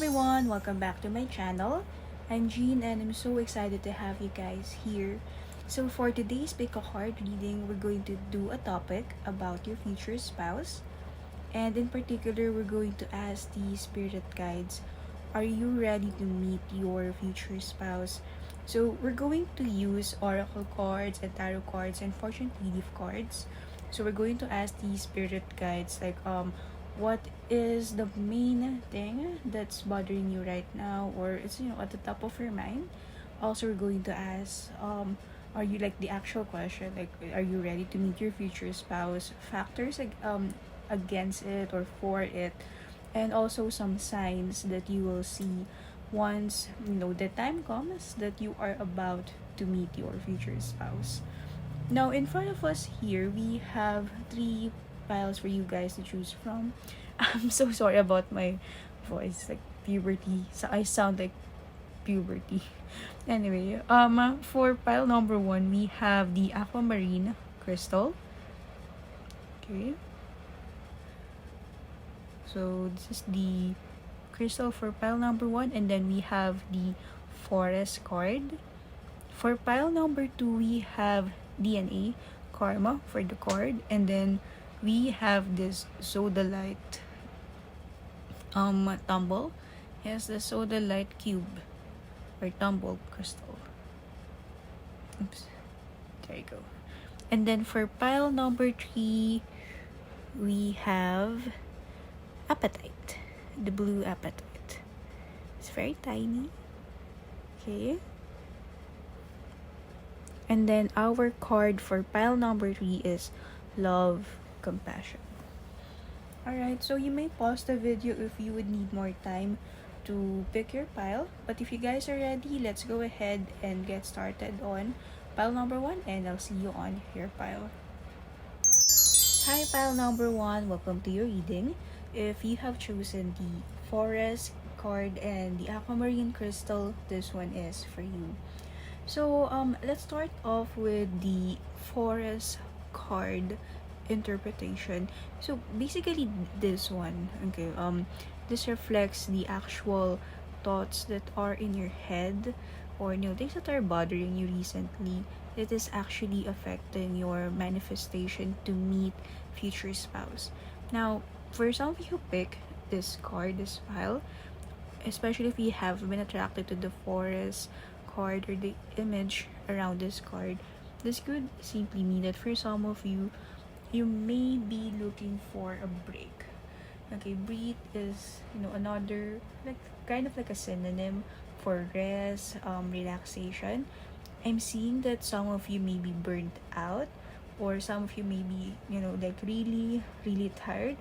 everyone, welcome back to my channel. I'm Jean and I'm so excited to have you guys here. So for today's pick a card reading, we're going to do a topic about your future spouse. And in particular, we're going to ask the spirit guides, are you ready to meet your future spouse? So we're going to use oracle cards and tarot cards and fortune leaf cards. So we're going to ask the spirit guides what is the main thing that's bothering you right now, or it's at the top of your mind. Also, we're going to ask are you like the actual question, like are you ready to meet your future spouse, factors like against it or for it, and also some signs that you will see once the time comes that you are about to meet your future spouse. Now, in front of us here, we have three piles for you guys to choose from. I'm so sorry about my voice, like puberty. So I sound like puberty. Anyway, for pile number one, we have the aquamarine crystal. Okay. So this is the crystal for pile number one, and then we have the forest card. For pile number two, we have DNA karma for the card, and then we have this sodalite tumble. Yes, the sodalite cube or tumble crystal. Oops, there you go. And then for pile number three, we have appetite, the blue appetite. It's very tiny. Okay. And then our card for pile number three is love, compassion. Alright, so you may pause the video if you would need more time to pick your pile. But if you guys are ready, let's go ahead and get started on pile number one, and I'll see you on your pile. Hi, pile number one. Welcome to your reading. If you have chosen the forest card and the aquamarine crystal, this one is for you. So let's start off with the forest card interpretation. So basically this one, okay, this reflects the actual thoughts that are in your head, or things that are bothering you recently. It is actually affecting your manifestation to meet future spouse. Now, for some of you who pick this card, this file, especially if you have been attracted to the forest card or the image around this card, this could simply mean that for some of you, you may be looking for a break. Okay, breathe is another like kind of like a synonym for rest, relaxation. I'm seeing that some of you may be burnt out, or some of you may be like really tired.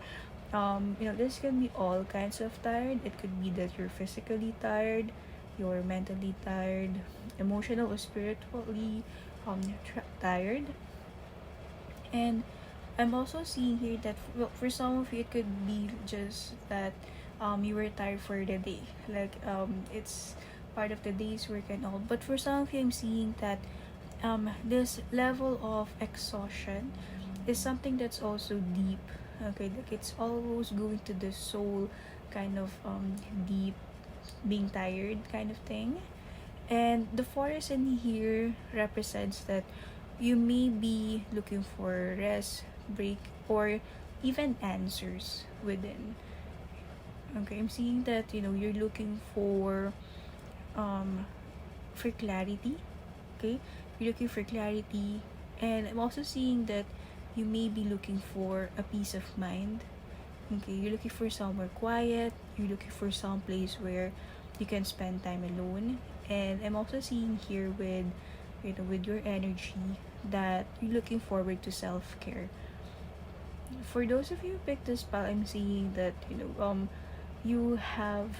This can be all kinds of tired. It could be that you're physically tired, you're mentally tired, emotional or spiritually tired. And I'm also seeing here that for some of you it could be just that you were tired for the day, like it's part of the day's work and all. But for some of you, I'm seeing that this level of exhaustion is something that's also deep. Okay, like it's almost going to the soul, kind of deep, being tired kind of thing. And the forest in here represents that you may be looking for rest, break, or even answers within. Okay, I'm seeing that you're looking for clarity. Okay, you're looking for clarity, and I'm also seeing that you may be looking for a peace of mind. Okay, you're looking for somewhere quiet, you're looking for some place where you can spend time alone. And I'm also seeing here with your energy that you're looking forward to self-care. For those of you who picked this spell, I'm seeing that you have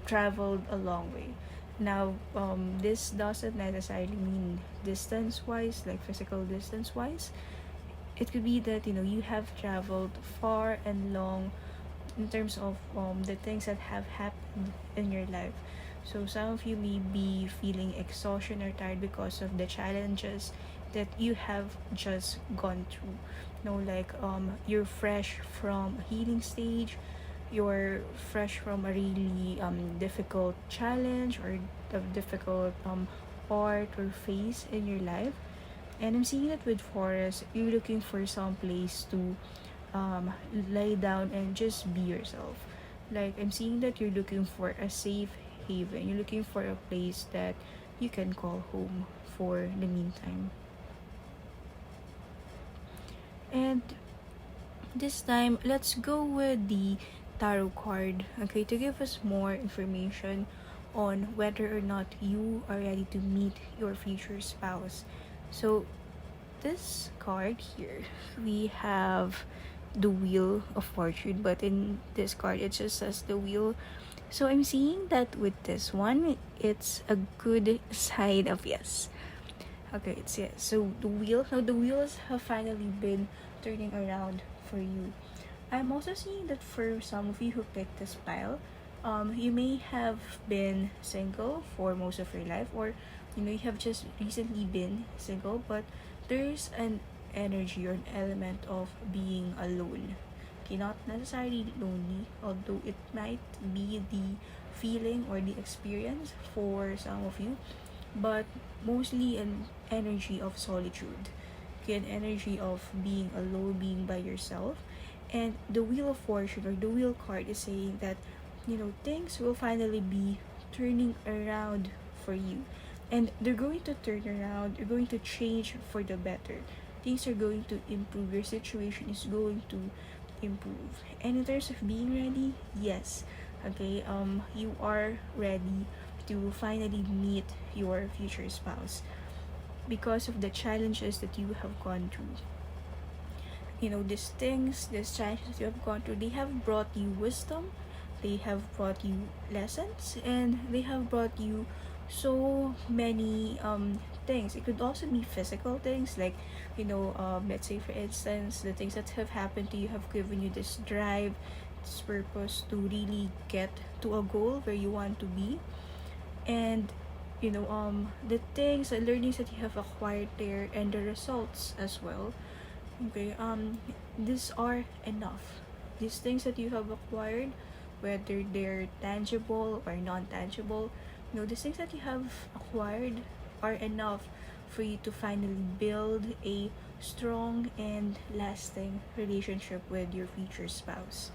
traveled a long way. Now, this doesn't necessarily mean distance-wise, like physical distance-wise. It could be that you have traveled far and long in terms of the things that have happened in your life. So some of you may be feeling exhaustion or tired because of the challenges that you have just gone through. Like you're fresh from a healing stage, you're fresh from a really difficult challenge or a difficult part or phase in your life. And I'm seeing that with Forest, you're looking for some place to lay down and just be yourself. Like, I'm seeing that you're looking for a safe haven. You're looking for a place that you can call home for the meantime. And this time, let's go with the tarot card, okay, to give us more information on whether or not you are ready to meet your future spouse. So, this card here, we have the Wheel of Fortune, but in this card, it just says the Wheel. So, I'm seeing that with this one, it's a good side of yes. Okay, it's yes. So, the wheels have finally been turning around for you. I'm also seeing that for some of you who picked this pile, you may have been single for most of your life, or you have just recently been single, but there's an energy or an element of being alone. Okay, not necessarily lonely, although it might be the feeling or the experience for some of you, but mostly an energy of solitude. Okay, an energy of being alone, being by yourself. And the Wheel of Fortune or the Wheel card is saying that things will finally be turning around for you, and they're going to turn around, you're going to change for the better. Things are going to improve, your situation is going to improve. And in terms of being ready, yes, okay, you are ready to finally meet your future spouse because of the challenges that you have gone through. These challenges that you have gone through, they have brought you wisdom, they have brought you lessons, and they have brought you so many things. It could also be physical things, like let's say for instance, the things that have happened to you have given you this drive, this purpose to really get to a goal where you want to be. And the things, the learnings that you have acquired there, and the results as well. Okay, these are enough. These things that you have acquired, whether they're tangible or non-tangible, the things that you have acquired are enough for you to finally build a strong and lasting relationship with your future spouse.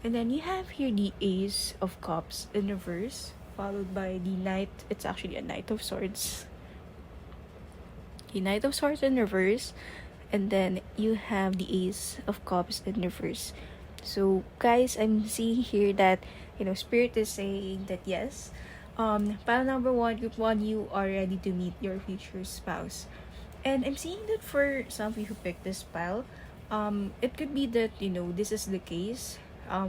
And then you have here the Ace of Cups in reverse, followed by the Knight. It's actually a Knight of Swords. The Knight of Swords in reverse, and then you have the Ace of Cups in reverse. So guys, I'm seeing here that Spirit is saying that yes, pile number 1, group 1, you are ready to meet your future spouse. And I'm seeing that for some of you who picked this pile, it could be that this is the case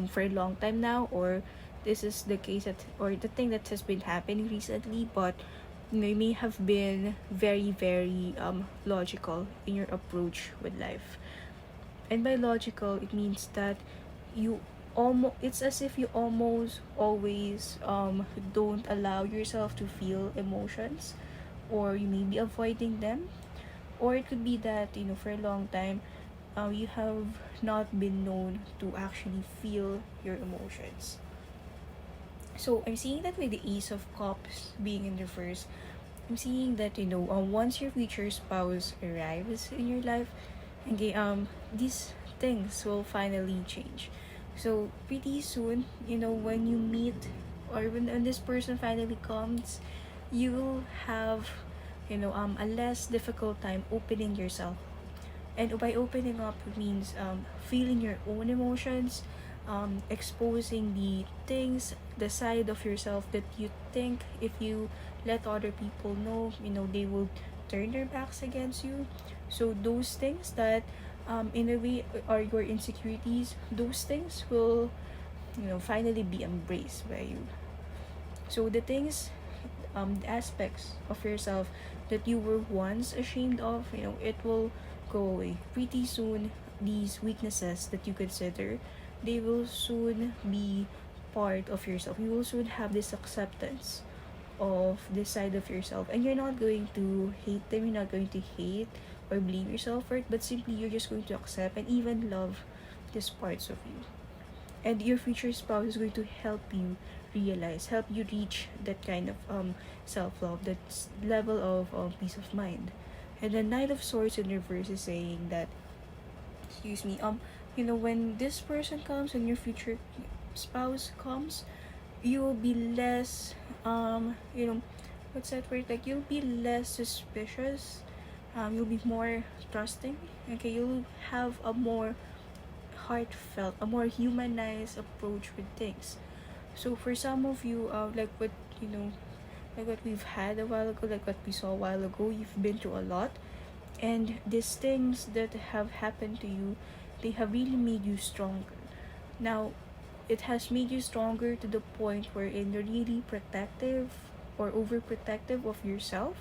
for a long time now, or this is the case or the thing that has been happening recently, but you may have been very, very logical in your approach with life. And by logical, it means that it's as if you almost always don't allow yourself to feel emotions, or you may be avoiding them. Or it could be that for a long time you have not been known to actually feel your emotions. So I'm seeing that with the Ace of Cups being in reverse, I'm seeing that once your future spouse arrives in your life, okay, these things will finally change. So pretty soon, when you meet, or when this person finally comes, you will have a less difficult time opening yourself. And by opening up, it means feeling your own emotions, exposing the things, the side of yourself that you think if you let other people know, they will turn their backs against you. So those things that in a way are your insecurities, those things will finally be embraced by you. So the things, the aspects of yourself that you were once ashamed of, it will go away pretty soon. These weaknesses that you consider, they will soon be part of yourself. You will soon have this acceptance of this side of yourself, and you're not going to hate them, you're not going to hate or blame yourself for it, but simply you're just going to accept and even love these parts of you. and your future spouse is going to help you help you reach that kind of self-love, that level of peace of mind. And the Knight of Swords in reverse is saying that, excuse me, when this person comes and your future spouse comes, you will be less, what's that word, like you'll be less suspicious, you'll be more trusting. Okay, you'll have a more heartfelt, a more humanized approach with things. So for some of you, like what we've had a while ago, like what we saw a while ago, you've been through a lot, and these things that have happened to you, they have really made you stronger. Now, it has made you stronger to the point wherein you're really protective or overprotective of yourself.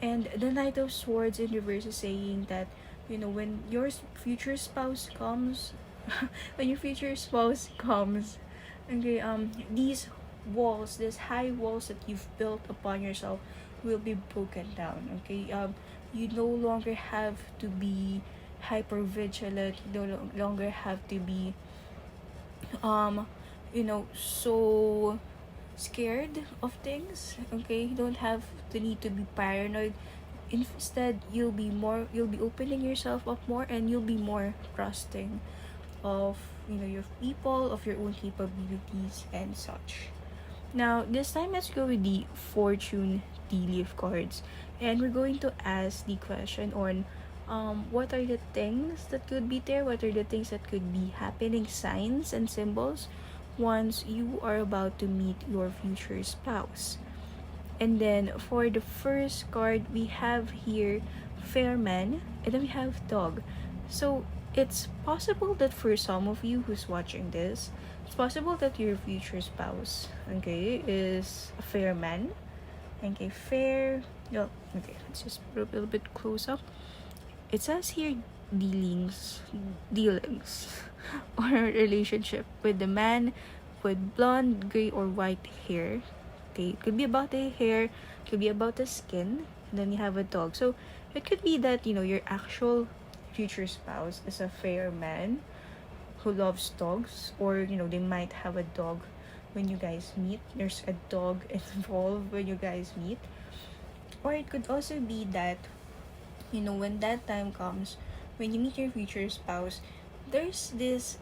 And the Knight of Swords in reverse is saying that, when your future spouse comes, when your future spouse comes, okay, these walls, these high walls that you've built upon yourself will be broken down. Okay, you no longer have to be hyper vigilant. You no longer have to be so scared of things. Okay, you don't have the need to be paranoid. Instead, you'll be opening yourself up more, and you'll be more trusting of your people, of your own capabilities and such. Now this time, let's go with the fortune tea leaf cards, and we're going to ask the question on what are the things that could be there, what are the things that could be happening, signs and symbols once you are about to meet your future spouse. And then for the first card, we have here fair man, and then we have dog. So it's possible that for some of you who's watching this, it's possible that your future spouse, okay, is a fair man. Okay, fair. No, okay, let's just put a little bit close up. It says here dealings or relationship with the man with blonde, gray, or white hair. Okay, it could be about the hair, it could be about the skin, and then you have a dog. So it could be that your actual future spouse is a fair man who loves dogs, or they might have a dog when you guys meet. There's a dog involved when you guys meet. Or it could also be that when that time comes, when you meet your future spouse, there's this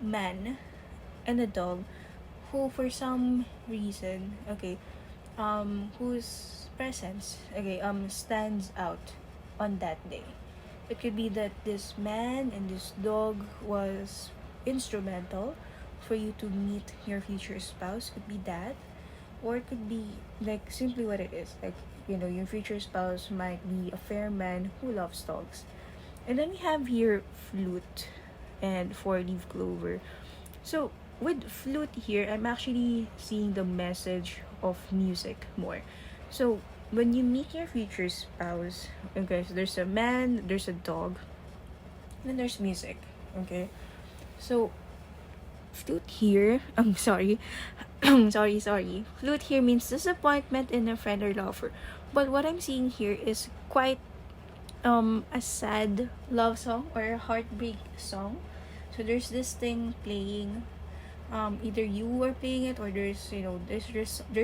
man and a dog who for some reason, okay, whose presence, okay, stands out on that day. It could be that this man and this dog was instrumental for you to meet your future spouse. Could be that, or it could be like simply what it is, like your future spouse might be a fair man who loves dogs. And then we have here flute and four-leaf clover. So with flute here, I'm actually seeing the message of music more. So when you meet your future spouse, okay, so there's a man, there's a dog, and then there's music. Okay, so flute here, I'm sorry, sorry. Flute here means disappointment in a friend or lover. But what I'm seeing here is quite a sad love song or a heartbreak song. So there's this thing playing. Either you are playing it, or there's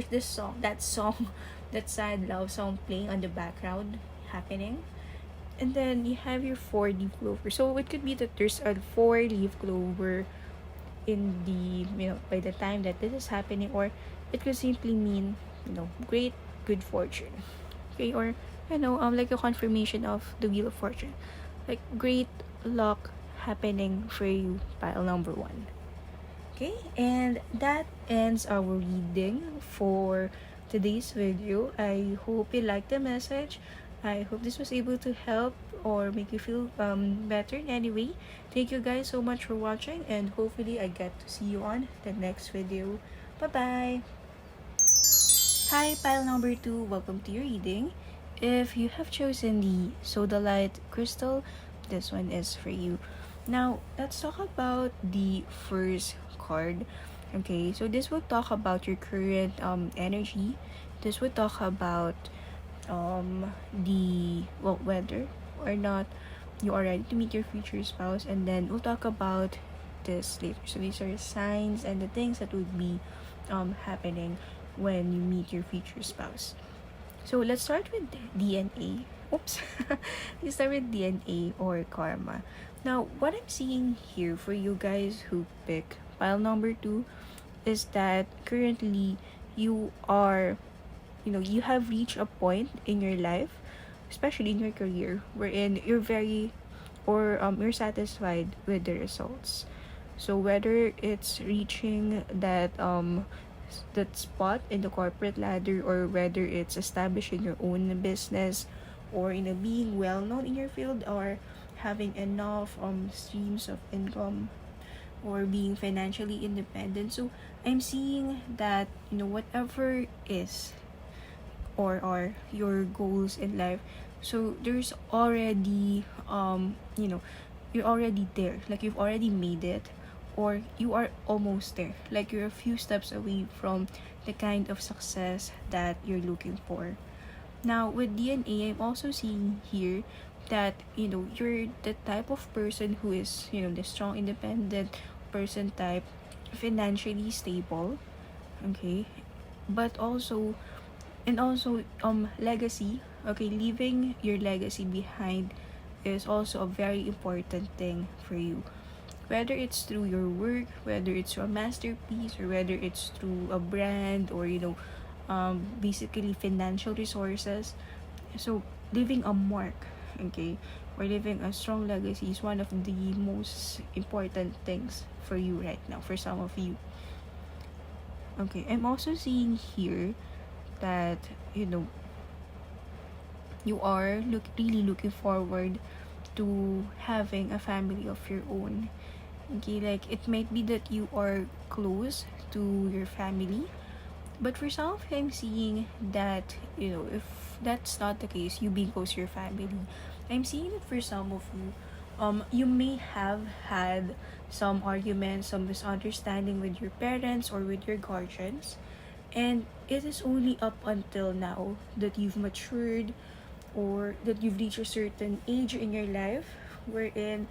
this song, that sad love song playing on the background happening. And then you have your four-leaf clover. So it could be that there's a four-leaf clover in the by the time that this is happening, or it could simply mean great good fortune. Okay, or like a confirmation of the wheel of fortune, like great luck happening for you, pile number 1. Okay, and that ends our reading for today's video. I hope you liked the message. I hope this was able to help or make you feel better in any way. Thank you guys so much for watching, and hopefully I get to see you on the next video. Bye-bye! Hi, pile number 2. Welcome to your reading. If you have chosen the Sodalite crystal, this one is for you. Now, let's talk about the first card. Okay, so this will talk about your current energy. This will talk about whether or not you are ready to meet your future spouse, and then we'll talk about this later. So these are signs and the things that would be happening when you meet your future spouse. So let's start with DNA. Oops. Let's start with DNA or karma. Now, what I'm seeing here for you guys who pick pile number 2 is that currently you are, you have reached a point in your life, especially in your career, wherein you're very, or you're satisfied with the results. So whether it's reaching that spot in the corporate ladder, or whether it's establishing your own business, or being well known in your field, or having enough streams of income, or being financially independent. So I'm seeing that whatever is, or your goals in life, so there's already you're already there, like you've already made it, or you are almost there, like you're a few steps away from the kind of success that you're looking for. Now with DNA, I'm also seeing here that you're the type of person who is the strong independent person type, financially stable, okay, but also, and also legacy, okay, leaving your legacy behind is also a very important thing for you, whether it's through your work, whether it's through a masterpiece, or whether it's through a brand, or basically financial resources. So leaving a mark, okay, or leaving a strong legacy is one of the most important things for you right now, for some of you. Okay, I'm also seeing here that you are really looking forward to having a family of your own. Okay, like it might be that you are close to your family, but for some of you, I'm seeing that if that's not the case, you being close to your family, I'm seeing that for some of you, you may have had some arguments, some misunderstanding with your parents or with your guardians, and it is only up until now that you've matured, or that you've reached a certain age in your life, wherein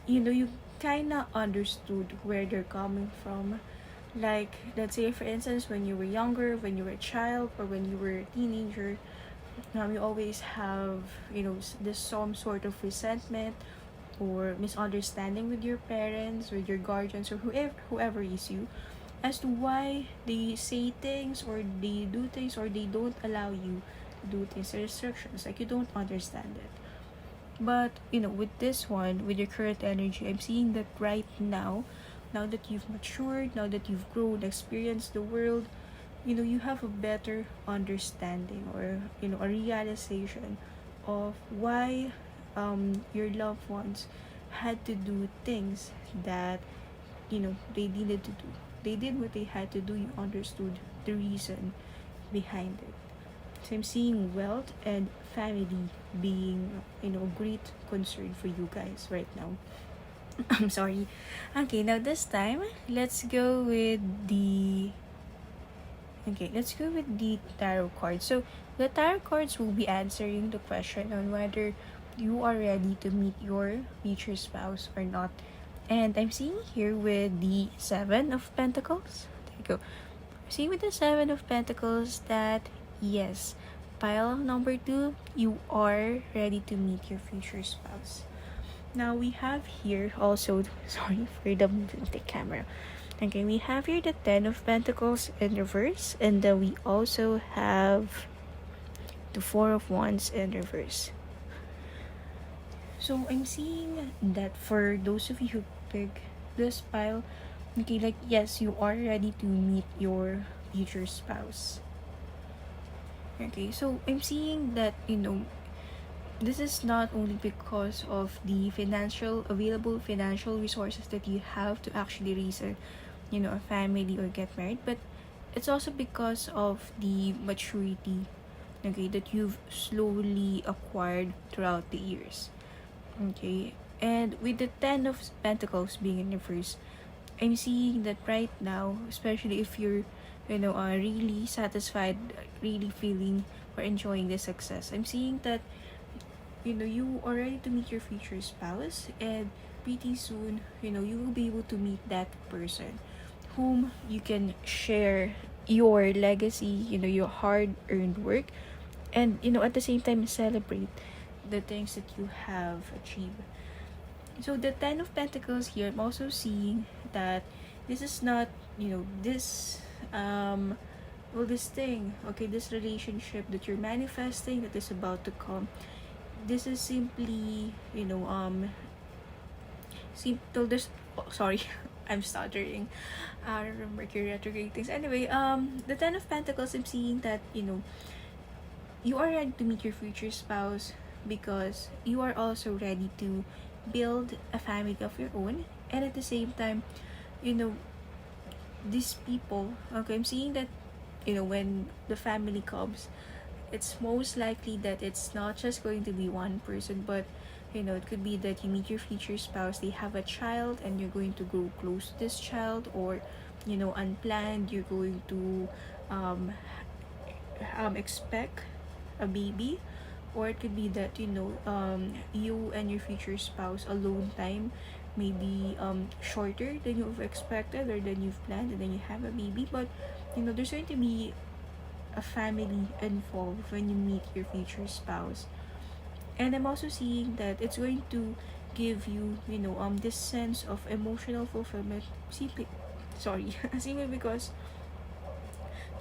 you kind of understood where they're coming from. Like, let's say for instance, when you were younger, when you were a child, or when you were a teenager, you always have this some sort of resentment or misunderstanding with your parents, with your guardians, or whoever is you, as to why they say things, or they do things, or they don't allow you to do things, or restrictions, like you don't understand it. But with this one, with your current energy, I'm seeing that right now that you've matured, now that you've grown, experienced the world, you have a better understanding, or a realization of why your loved ones had to do things that they needed to do. They did what they had to do. You understood the reason behind it. So I'm seeing wealth and family being a great concern for you guys right now. I'm sorry. Okay, now this time let's go with the tarot cards. So the tarot cards will be answering the question on whether you are ready to meet your future spouse or not. And I'm seeing here with the 7 of Pentacles. There you go. I'm seeing with the 7 of Pentacles that yes, pile number 2, you are ready to meet your future spouse. Now we have here also, sorry for the camera. Okay, we have here the 10 of Pentacles in reverse, and then we also have the 4 of Wands in reverse. So I'm seeing that for those of you who pick this pile, okay, like yes, you are ready to meet your future spouse. Okay, so I'm seeing that this is not only because of the available financial resources that you have to actually raise a family or get married, but it's also because of the maturity, okay, that you've slowly acquired throughout the years. Okay, and with the 10 of Pentacles being in reverse, I'm seeing that right now, especially if you're really satisfied, really feeling or enjoying the success, I'm seeing that you are ready to meet your future spouse, and pretty soon, you will be able to meet that person whom you can share your legacy, your hard-earned work, and, at the same time, celebrate the things that you have achieved. So the Ten of Pentacles here, I'm also seeing that this is not, this, this thing, okay, this relationship that you're manifesting that is about to come. This is simply, simple, this, oh, sorry, I'm stuttering. I remember Mercury retrograde things. Anyway, the Ten of Pentacles, I'm seeing that, you are ready to meet your future spouse because you are also ready to build a family of your own. And at the same time, these people, okay, I'm seeing that, when the family comes, it's most likely that it's not just going to be one person, but it could be that you meet your future spouse, they have a child, and you're going to grow close to this child, or unplanned, you're going to expect a baby, or it could be that you and your future spouse alone time maybe shorter than you've expected or than you've planned, and then you have a baby. But there's going to be a family involved when you meet your future spouse. And I'm also seeing that it's going to give you this sense of emotional fulfillment, simply simply because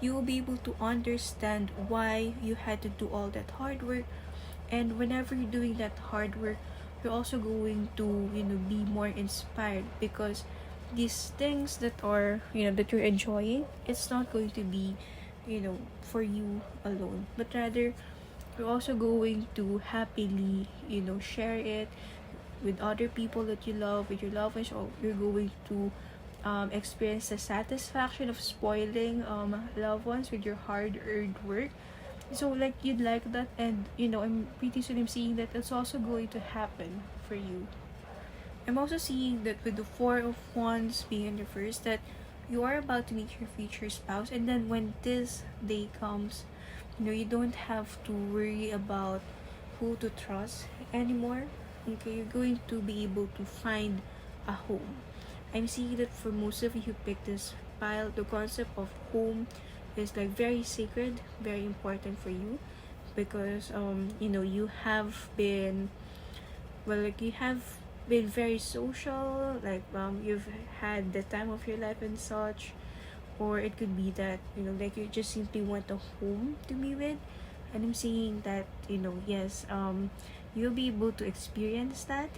you will be able to understand why you had to do all that hard work. And whenever you're doing that hard work, you're also going to be more inspired, because these things that are that you're enjoying, it's not going to be for you alone, but rather you're also going to happily share it with other people that you love, with your loved ones. Or you're going to experience the satisfaction of spoiling loved ones with your hard-earned work. So like you'd like that, and I'm pretty soon I'm seeing that it's also going to happen for you. I'm also seeing that with the Four of Wands being in reverse, that you are about to meet your future spouse, and then when this day comes, you don't have to worry about who to trust anymore. Okay, you're going to be able to find a home. I'm seeing that for most of you who picked this pile, the concept of home is like very sacred, very important for you, because you have been, well, like you have been very social, like you've had the time of your life and such. Or it could be that like you just simply want a home to be with. And I'm seeing that yes, you'll be able to experience that,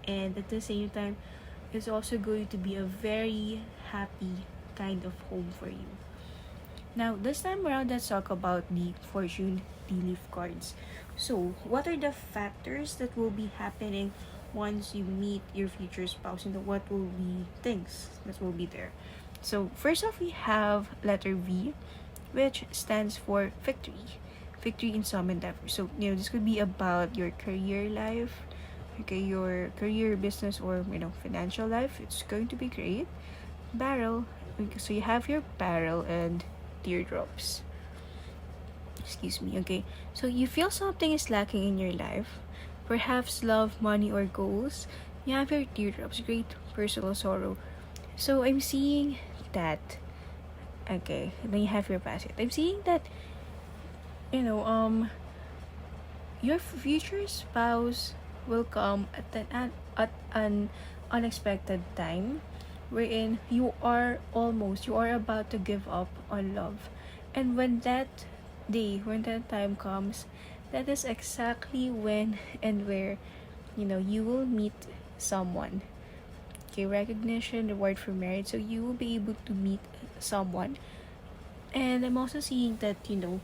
and at the same time it's also going to be a very happy kind of home for you. Now, this time around, let's talk about the fortune tea leaf cards. So, what are the factors that will be happening once you meet your future spouse? What will be things that will be there? So, first off, we have letter V, which stands for victory. Victory in some endeavor. So, this could be about your career life, okay, your career, business, or, financial life. It's going to be great. Barrel. Okay, so you have your barrel and teardrops. Excuse me, okay. So you feel something is lacking in your life, perhaps love, money, or goals. You have your teardrops, great personal sorrow. So I'm seeing that. Okay, then you have your basket. I'm seeing that your future spouse will come at an unexpected time, wherein you are about to give up on love. And when that time comes, that is exactly when and where you will meet someone. Okay, recognition, reward for marriage. So you will be able to meet someone. And I'm also seeing that for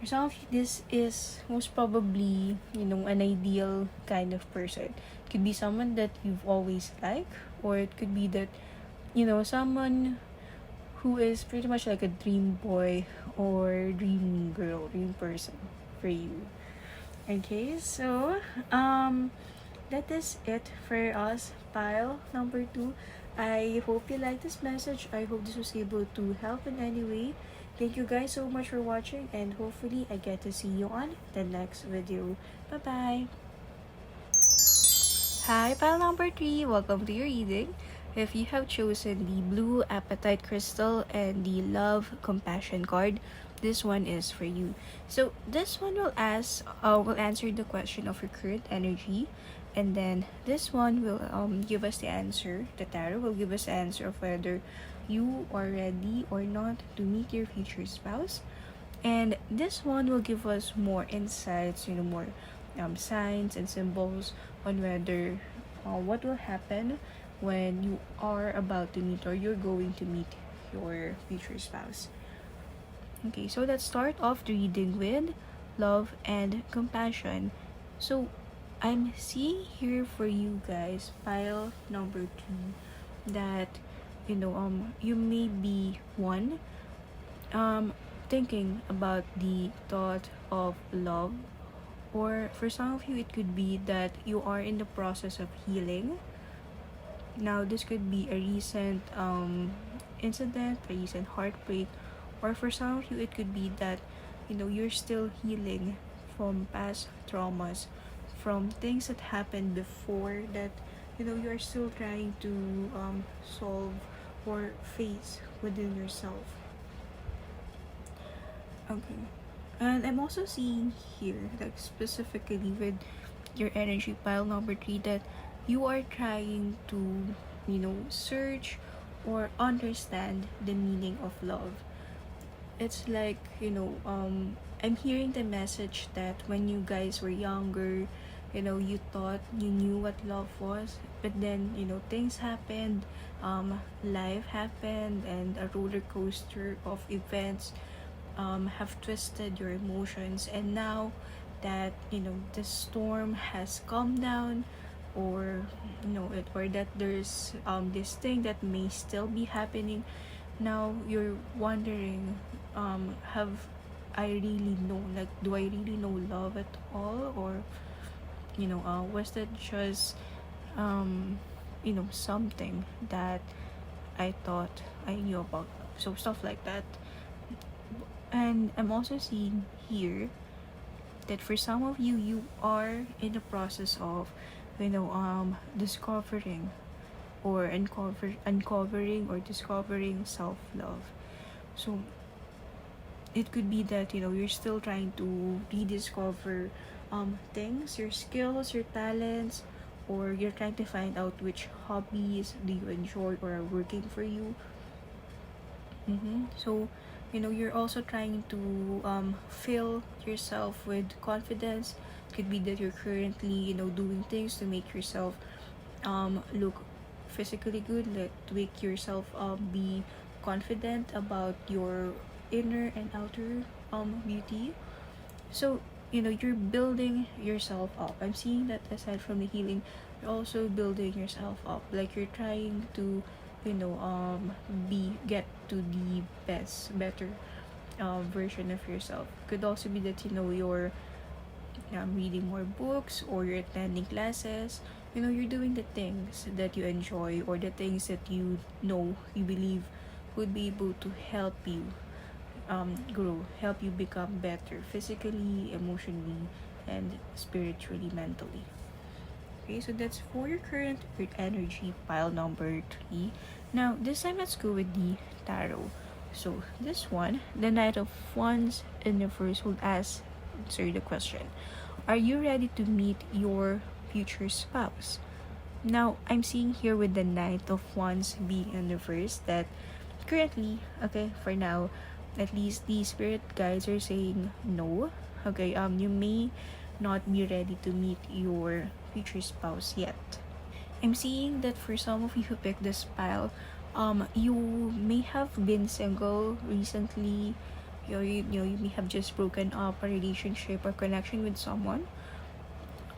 some of you, this is most probably an ideal kind of person. It could be someone that you've always liked, or it could be that someone who is pretty much like a dream boy or dream girl, dream person for you. Okay, so that is it for us, pile number 2. I hope you liked this message. I hope this was able to help in any way. Thank you guys so much for watching, and hopefully I get to see you on the next video. Bye bye. Hi, pile number 3. Welcome to your reading. If you have chosen the blue appetite crystal and the love compassion card, this one is for you. So this one will answer the question of your current energy, and then this one will give us the answer. The tarot will give us the answer of whether you are ready or not to meet your future spouse. And this one will give us more insights, more signs and symbols on whether what will happen when you are about to meet or you're going to meet your future spouse. Okay, so let's start off the reading with love and compassion. So I'm seeing here for you guys, pile number 2, that you may be one thinking about the thought of love, or for some of you it could be that you are in the process of healing. Now this could be a recent incident, a recent heartbreak, or for some of you it could be that you're still healing from past traumas, from things that happened before that you're still trying to solve or face within yourself. Okay. And I'm also seeing here, like specifically with your energy pile number 3, that you are trying to, search or understand the meaning of love. It's like, I'm hearing the message that when you guys were younger, you thought you knew what love was, but then, things happened, life happened, and a roller coaster of events have twisted your emotions, and now that the storm has calmed down, or or that there's this thing that may still be happening, now you're wondering, have I really know, like, do I really know love at all, or was that just something that I thought I knew about, so stuff like that. And I'm also seeing here that for some of you, you are in the process of, discovering or uncovering or discovering self-love. So it could be that, you're still trying to rediscover things, your skills, your talents, or you're trying to find out which hobbies do you enjoy or are working for you. So you're also trying to fill yourself with confidence. Could be that you're currently doing things to make yourself look physically good, like to make yourself be confident about your inner and outer beauty. So you're building yourself up. I'm seeing that aside from the healing, you're also building yourself up, like you're trying to get to the better version of yourself. Could also be that you're reading more books, or you're attending classes. You're doing the things that you enjoy, or the things that you believe would be able to help you grow, help you become better physically, emotionally, and spiritually, mentally. Okay, so that's for your current earth energy pile number 3. Now, this time let's go with the tarot. So, this one, the Knight of Wands in reverse, will answer the question: are you ready to meet your future spouse? Now, I'm seeing here with the Knight of Wands being in reverse that currently, okay, for now, at least the spirit guides are saying no. Okay, you may not be ready to meet your future spouse yet. I'm seeing that for some of you who picked this pile, you may have been single recently. You may have just broken up a relationship or connection with someone,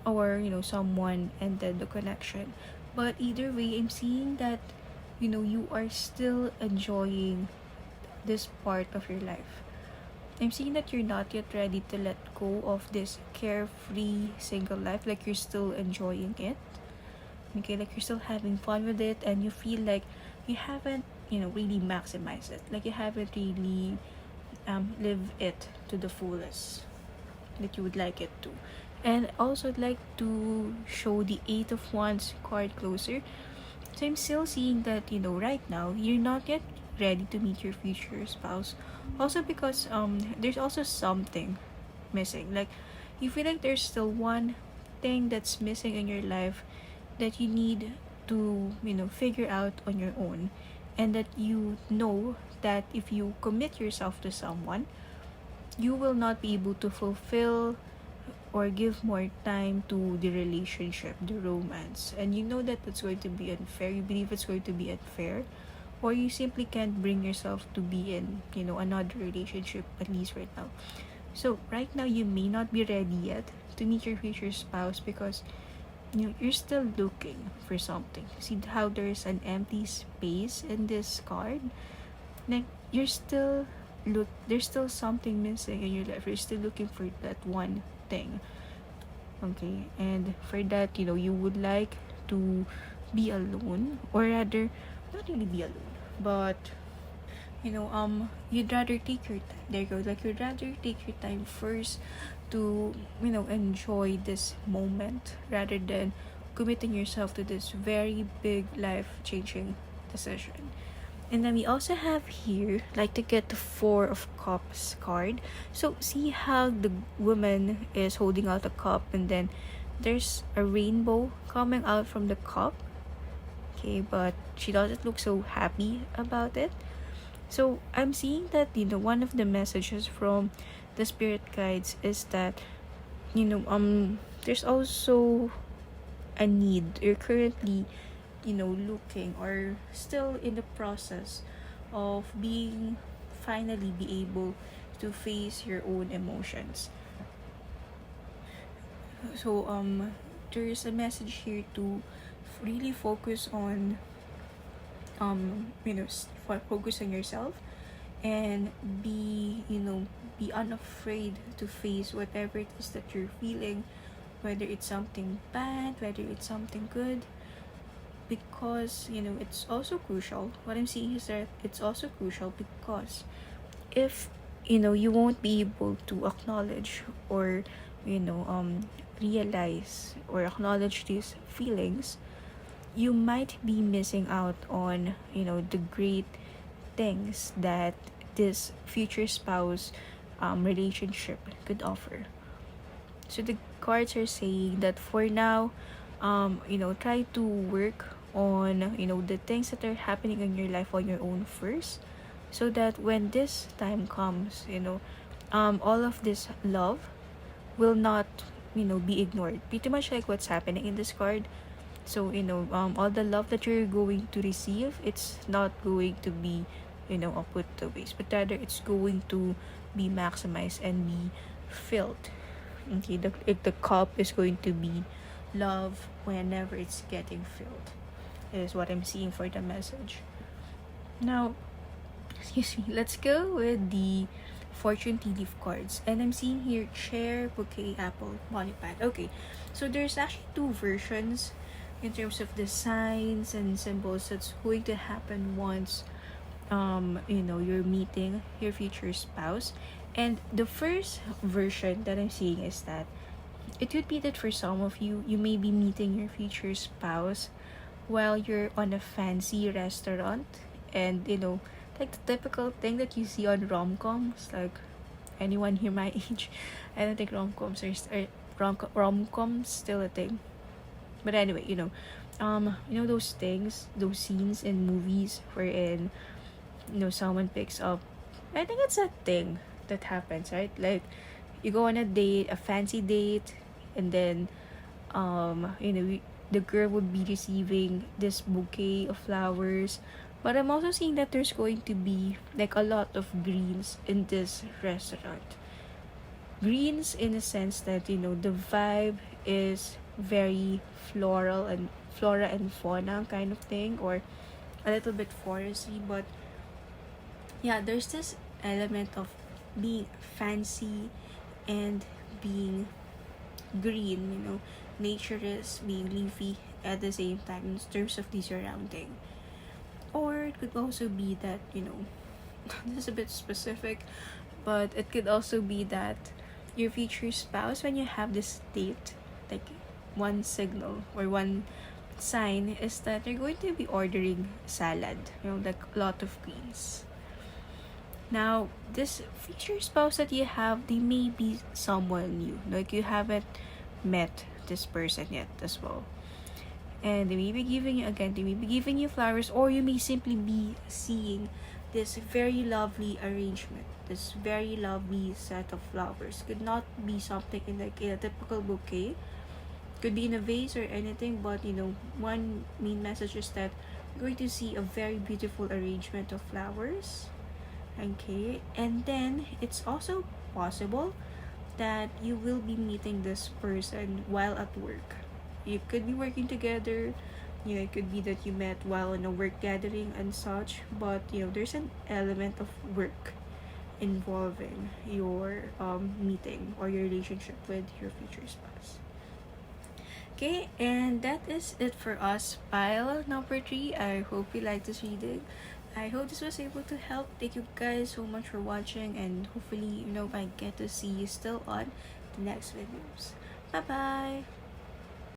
or someone ended the connection. But either way, I'm seeing that you are still enjoying this part of your life. I'm seeing that you're not yet ready to let go of this carefree single life, like you're still enjoying it. Okay, like you're still having fun with it, and you feel like you haven't really maximized it, like you haven't really live it to the fullest that you would like it to. And also I'd like to show the Eight of Wands card closer. So I'm still seeing that, right now, you're not yet ready to meet your future spouse. Also because there's also something missing. Like, you feel like there's still one thing that's missing in your life that you need to, figure out on your own. And that you know that if you commit yourself to someone, you will not be able to fulfill or give more time to the relationship, the romance. And you know that it's going to be unfair. You believe it's going to be unfair. Or you simply can't bring yourself to be in, another relationship, at least right now. So right now you may not be ready yet to meet your future spouse because you're still looking for something. See how there's an empty space in this card? Like you're still there's still something missing in your life. You're still looking for that one thing. Okay, and for that, you would like to be alone, or rather, not really be alone, but you'd rather take your time. There you go. Like you'd rather take your time first to enjoy this moment rather than committing yourself to this very big life changing decision. And then we also have here, like, to get the Four of Cups card. So see how the woman is holding out a cup, and then there's a rainbow coming out from the cup. Okay, but she doesn't look so happy about it. So I'm seeing that one of the messages from the spirit guides is that there's also a need. You're currently looking or still in the process of being finally be able to face your own emotions. So there's a message here to really focus on focus on yourself and be unafraid to face whatever it is that you're feeling, whether it's something bad, whether it's something good, because it's also crucial. What I'm seeing is that it's also crucial because if you won't be able to acknowledge or realize or acknowledge these feelings, you might be missing out on the great things that this future spouse relationship could offer. So the cards are saying that for now, try to work on the things that are happening in your life on your own first, so that when this time comes, all of this love will not be ignored. Pretty much like what's happening in this card. So all the love that you're going to receive, it's not going to be put to waste, but rather it's going to be maximized and be filled. Okay, the cup is going to be love whenever it's getting filled, is what I'm seeing for the message. Now, excuse me, let's go with the fortune tea leaf cards. And I'm seeing here chair, bouquet, apple, money pad. Okay, so there's actually two versions in terms of the signs and symbols that's going to happen once you're meeting your future spouse. And the first version that I'm seeing is that it could be that for some of you, you may be meeting your future spouse while you're on a fancy restaurant, and like the typical thing that you see on rom-coms. Like, anyone here my age, I don't think rom-coms are rom-coms still a thing. But anyway, those things, those scenes in movies wherein someone picks up, I think it's a thing that happens, right? Like, you go on a date, a fancy date, and then the girl would be receiving this bouquet of flowers. But I'm also seeing that there's going to be like a lot of greens in this restaurant. Greens in the sense that the vibe is very floral and flora and fauna kind of thing, or a little bit foresty. But yeah, there's this element of being fancy and being green. Nature is being leafy at the same time in terms of the surrounding. Or it could also be that this is a bit specific, but it could also be that your future spouse, when you have this date, like one signal or one sign is that you're going to be ordering salad, like a lot of greens. Now, this future spouse that you have, they may be someone new. Like you haven't met this person yet as well. And they may be giving you flowers, or you may simply be seeing this very lovely arrangement, this very lovely set of flowers. Could not be something in like a typical bouquet, could be in a vase or anything, but one main message is that you're going to see a very beautiful arrangement of flowers. Okay, and then it's also possible that you will be meeting this person while at work. You could be working together. It could be that you met while in a work gathering and such, but there's an element of work involving your meeting or your relationship with your future spouse. Okay, and that is it for us, pile number 3. I hope you liked this reading. I hope this was able to help. Thank you guys so much for watching, and hopefully, I get to see you still on the next videos. Bye bye!